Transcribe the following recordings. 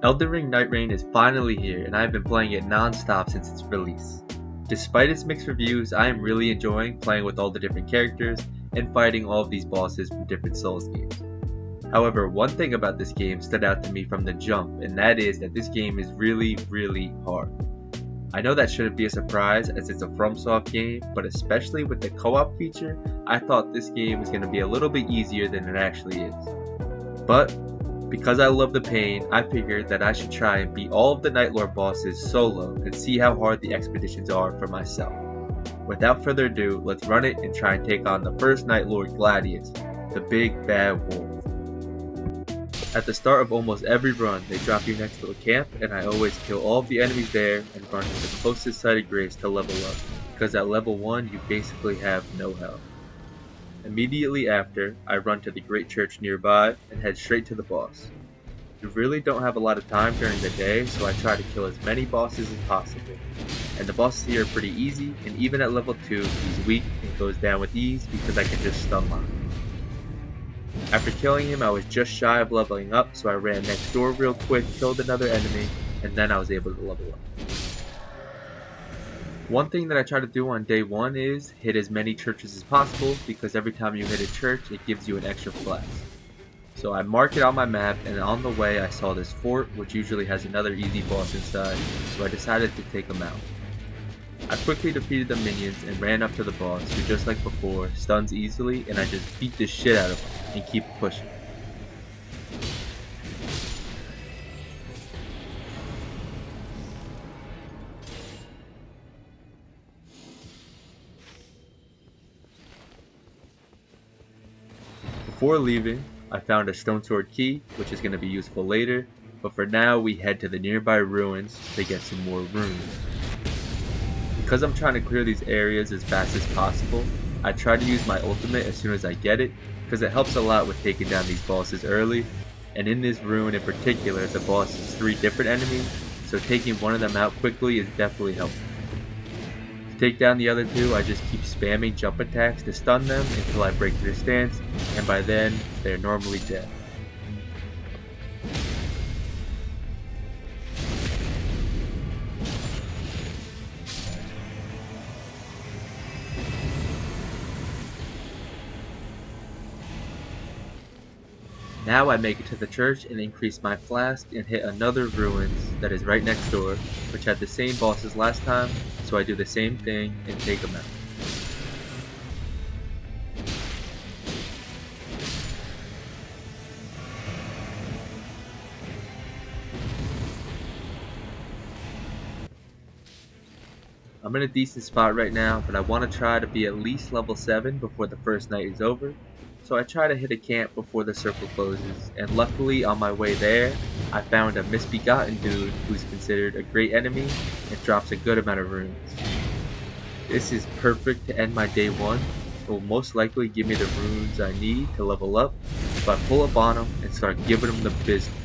Elden Ring Nightreign is finally here, and I have been playing it non-stop since its release. Despite its mixed reviews, I am really enjoying playing with all the different characters and fighting all of these bosses from different Souls games. However, one thing about this game stood out to me from the jump, and that is that this game is really hard. I know that shouldn't be a surprise as it's a FromSoft game, but especially with the co-op feature, I thought this game was going to be a little bit easier than it actually is. But because I love the pain, I figured that I should try and beat all of the Nightlord bosses solo and see how hard the expeditions are for myself. Without further ado, let's run it and try and take on the first Nightlord, Gladius, the big bad wolf. At the start of almost every run, they drop you next to a camp, and I always kill all of the enemies there and run to the closest site of grace to level up, because at level 1 you basically have no health. Immediately after, I run to the great church nearby and head straight to the boss. You really don't have a lot of time during the day, so I try to kill as many bosses as possible. And the bosses here are pretty easy, and even at level 2 he's weak and goes down with ease because I can just stun lock him. After killing him, I was just shy of leveling up, so I ran next door real quick, killed another enemy, and then I was able to level up. One thing that I try to do on day 1 is hit as many churches as possible, because every time you hit a church, it gives you an extra flask. So I mark it on my map, and on the way I saw this fort, which usually has another easy boss inside, so I decided to take him out. I quickly defeated the minions and ran up to the boss, who just like before, stuns easily, and I just beat the shit out of him and keep pushing. Before leaving, I found a stone sword key, which is going to be useful later, but for now we head to the nearby ruins to get some more runes. Because I'm trying to clear these areas as fast as possible, I try to use my ultimate as soon as I get it, because it helps a lot with taking down these bosses early, and in this rune in particular the boss has 3 different enemies, so taking one of them out quickly is definitely helpful. To take down the other 2, I just keep spamming jump attacks to stun them until I break their stance, and by then they're normally dead. Now I make it to the church and increase my flask and hit another ruins that is right next door, which had the same boss as last time, so I do the same thing and take them out. I'm in a decent spot right now, but I want to try to be at least level 7 before the first night is over, so I try to hit a camp before the circle closes, and luckily on my way there, I found a misbegotten dude who's considered a great enemy and drops a good amount of runes. This is perfect to end my day 1, it will most likely give me the runes I need to level up, so I pull up on him and start giving him the business.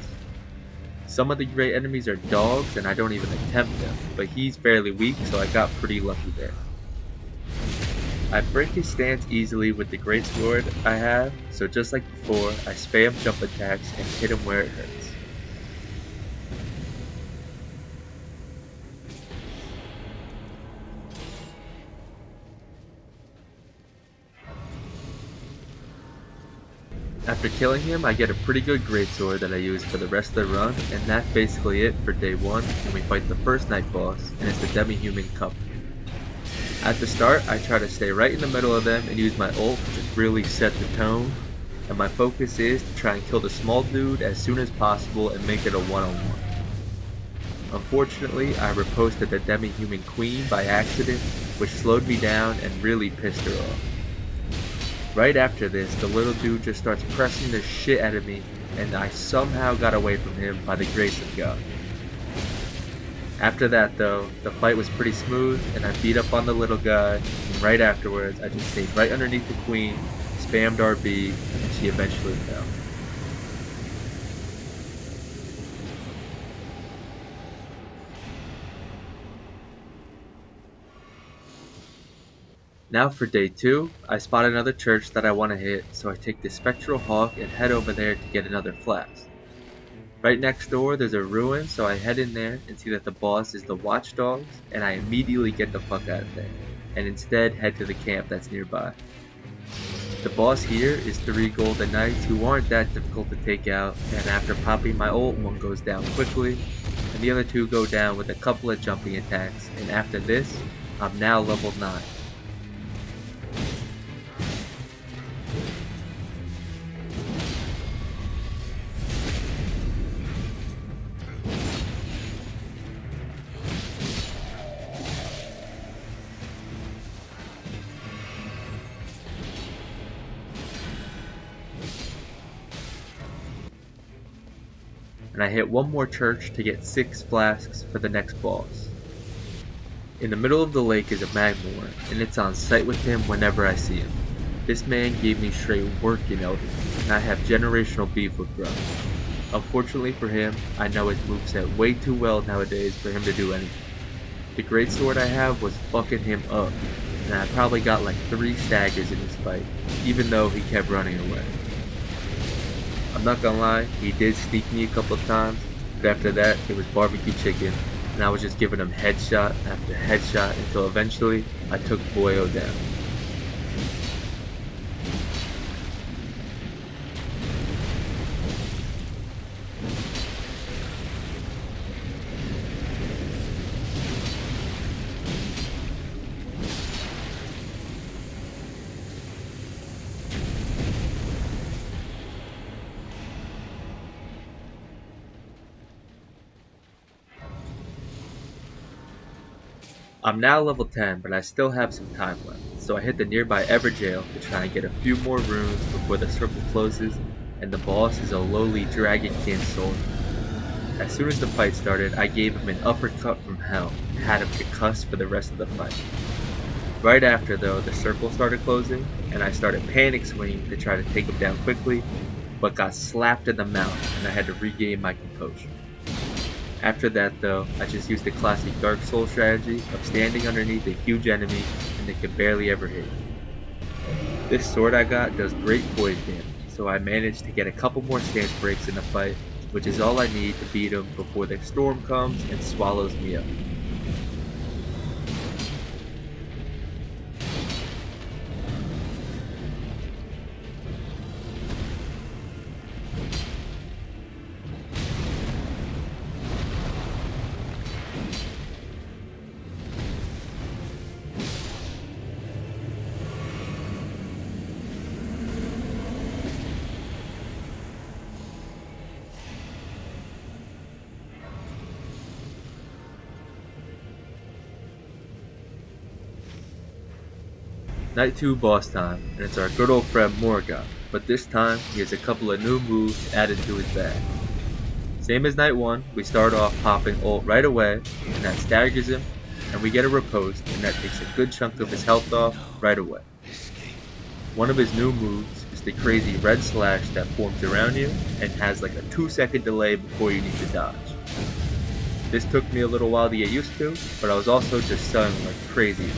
Some of the great enemies are dogs and I don't even attempt them, but he's fairly weak, so I got pretty lucky there. I break his stance easily with the great sword I have, so just like before, I spam jump attacks and hit him where it hurts. After killing him, I get a pretty good greatsword that I use for the rest of the run, and that's basically it for day 1 when we fight the first night boss, and it's the demi-human couple. At the start, I try to stay right in the middle of them and use my ult to just really set the tone, and my focus is to try and kill the small dude as soon as possible and make it a one-on-one. Unfortunately, I riposted the demi-human queen by accident, which slowed me down and really pissed her off. Right after this, the little dude just starts pressing the shit out of me, and I somehow got away from him by the grace of God. After that though, the fight was pretty smooth, and I beat up on the little guy, and right afterwards I just stayed right underneath the queen, spammed RB, and she eventually fell. Now for day 2, I spot another church that I want to hit, so I take the Spectral Hawk and head over there to get another flask. Right next door there's a ruin, so I head in there and see that the boss is the watchdogs, and I immediately get the fuck out of there, and instead head to the camp that's nearby. The boss here is 3 golden knights who aren't that difficult to take out, and after popping my ult, one goes down quickly, and the other 2 go down with a couple of jumping attacks, and after this, I'm now level 9. And I hit one more church to get 6 flasks for the next boss. In the middle of the lake is a Magmor, and it's on sight with him whenever I see him. This man gave me straight work in Elden Ring, and I have generational beef with Grub. Unfortunately for him, I know his moveset way too well nowadays for him to do anything. The greatsword I have was fucking him up, and I probably got like 3 staggers in this fight, even though he kept running away. I'm not gonna lie, he did sneak me a couple of times, but after that it was barbecue chicken, and I was just giving him headshot after headshot until eventually I took Boyo down. I'm now level 10, but I still have some time left, so I hit the nearby Everjail to try and get a few more runes before the circle closes, and the boss is a lowly Dragonkin soldier. As soon as the fight started, I gave him an uppercut from hell, and had him concussed for the rest of the fight. Right after though, the circle started closing, and I started panic swinging to try to take him down quickly, but got slapped in the mouth, and I had to regain my composure. After that though, I just used the classic Dark Souls strategy of standing underneath a huge enemy and they could barely ever hit. This sword I got does great poise damage, so I managed to get a couple more stance breaks in the fight, which is all I need to beat him before the storm comes and swallows me up. Night 2 boss time, and it's our good old friend Morgoth, but this time he has a couple of new moves added to his bag. Same as Night 1, we start off popping ult right away, and that staggers him, and we get a riposte, and that takes a good chunk of his health off right away. One of his new moves is the crazy red slash that forms around you, and has like a 2-second delay before you need to dodge. This took me a little while to get used to, but I was also just selling like crazy.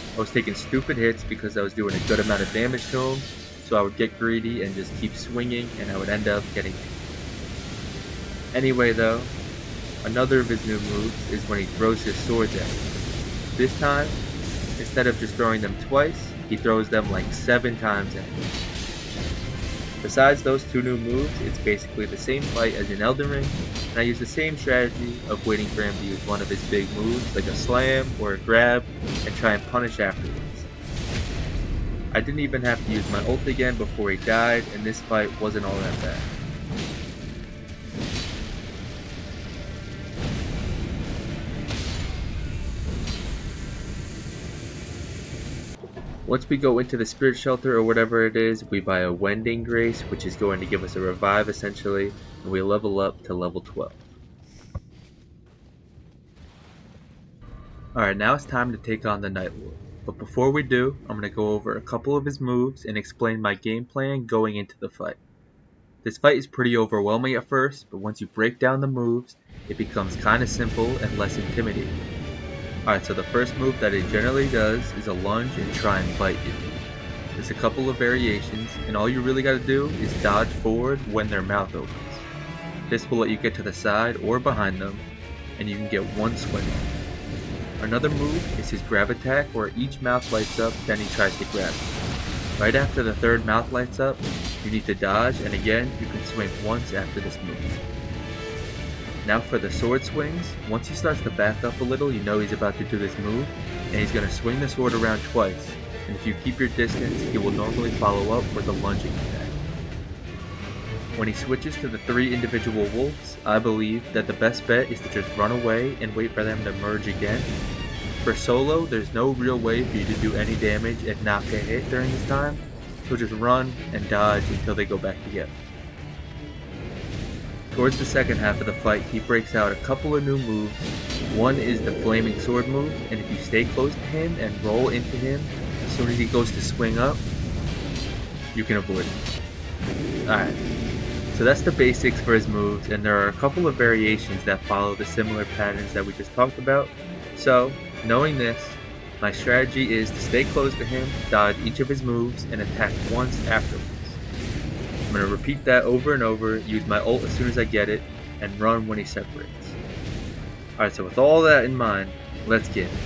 I was taking stupid hits because I was doing a good amount of damage to him, so I would get greedy and just keep swinging and I would end up getting hit. Anyway though, another of his new moves is when he throws his swords at you. This time, instead of just throwing them twice, he throws them like 7 times at you. Besides those 2 new moves, it's basically the same fight as in Elden Ring, and I use the same strategy of waiting for him to use one of his big moves, like a slam or a grab, and try and punish afterwards. I didn't even have to use my ult again before he died, and this fight wasn't all that bad. Once we go into the spirit shelter or whatever it is, we buy a Wending Grace, which is going to give us a revive essentially, and we level up to level 12. Alright, now it's time to take on the Night Lord. But before we do, I'm going to go over a couple of his moves and explain my game plan going into the fight. This fight is pretty overwhelming at first, but once you break down the moves, it becomes kinda simple and less intimidating. Alright, so the first move that it generally does is a lunge and try and bite you. There's a couple of variations, and all you really gotta do is dodge forward when their mouth opens. This will let you get to the side or behind them, and you can get one swing off. Another move is his grab attack, where each mouth lights up, then he tries to grab you. Right after the third mouth lights up, you need to dodge, and again, you can swing once after this move. Now for the sword swings, once he starts to back up a little, you know he's about to do this move, and he's going to swing the sword around twice, and if you keep your distance, he will normally follow up with a lunging attack. When he switches to the 3 individual wolves, I believe that the best bet is to just run away and wait for them to merge again. For solo, there's no real way for you to do any damage and not get hit during this time, so just run and dodge until they go back together. Towards the second half of the fight, he breaks out a couple of new moves. One is the flaming sword move, and if you stay close to him and roll into him, as soon as he goes to swing up, you can avoid him. Alright. So that's the basics for his moves, and there are a couple of variations that follow the similar patterns that we just talked about. So, knowing this, my strategy is to stay close to him, dodge each of his moves, and attack once afterwards. I'm going to repeat that over and over, use my ult as soon as I get it, and run when he separates. Alright, so with all that in mind, let's get it.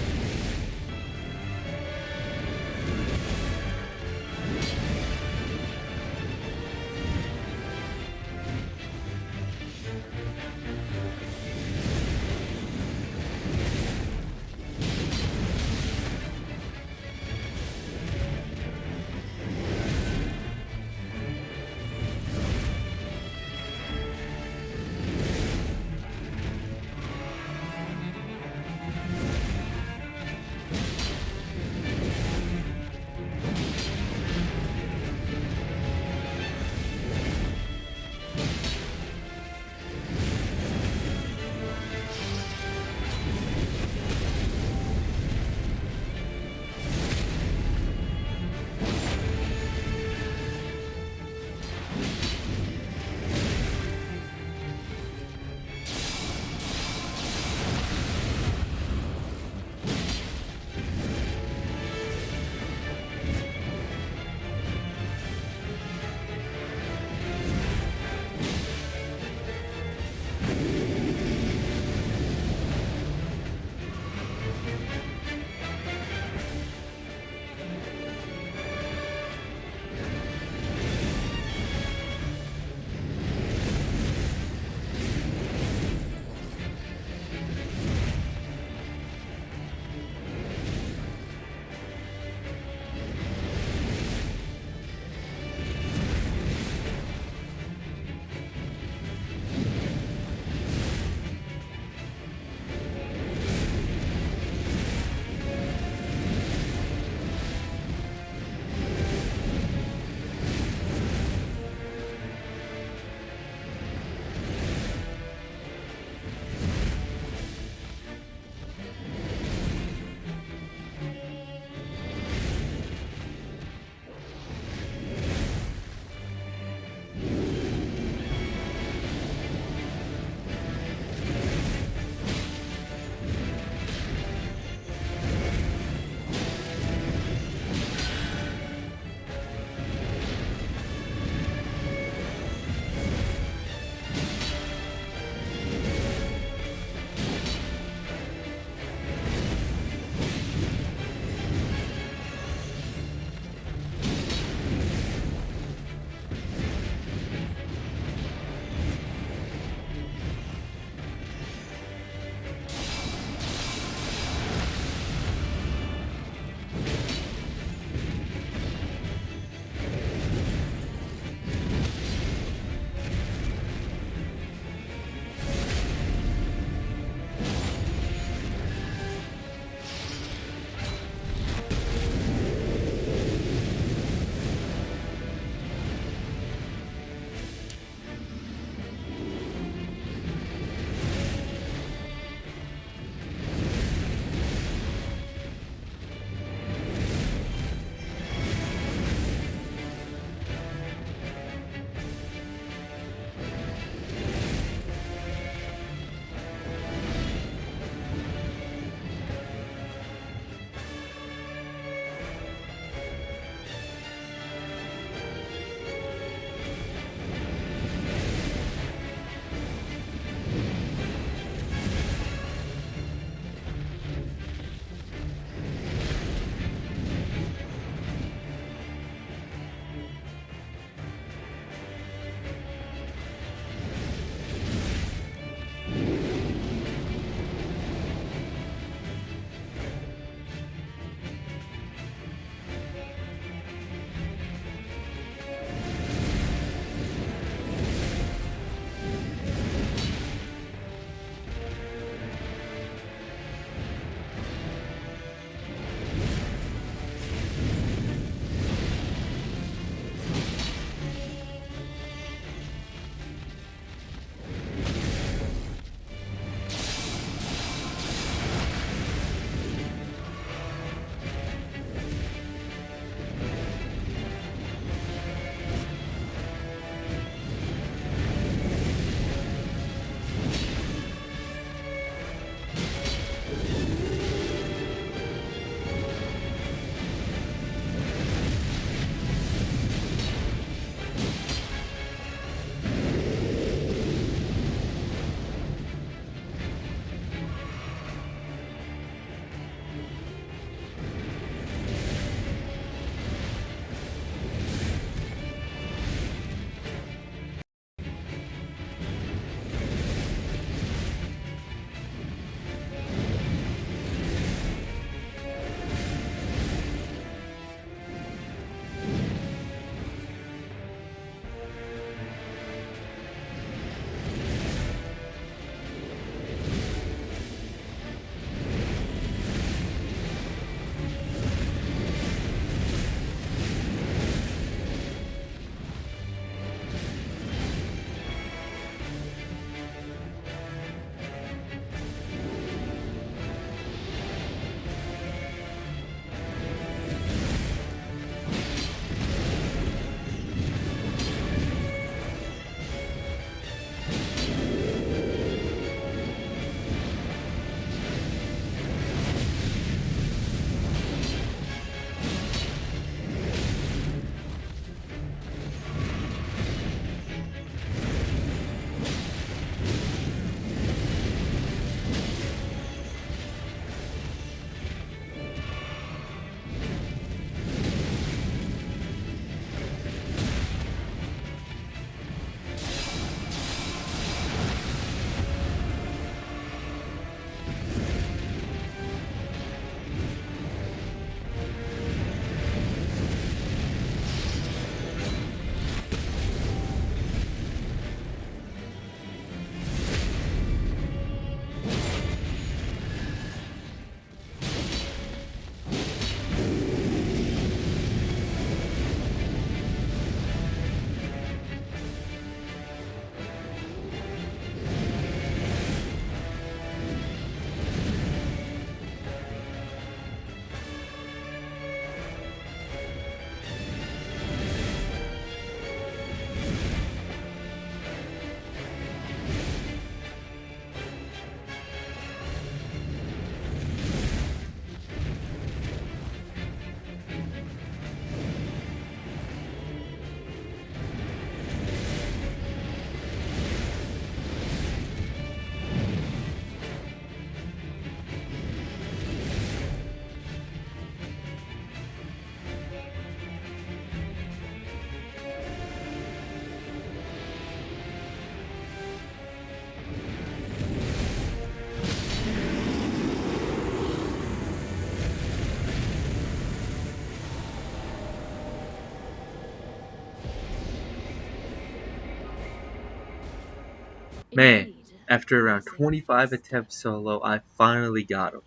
Man, Indeed, after around promising 25 first step. attempts solo, I finally got him.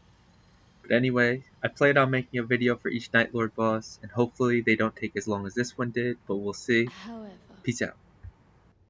But anyway, I plan on making a video for each Night Lord boss, and hopefully they don't take as long as this one did, but we'll see. However, Peace out.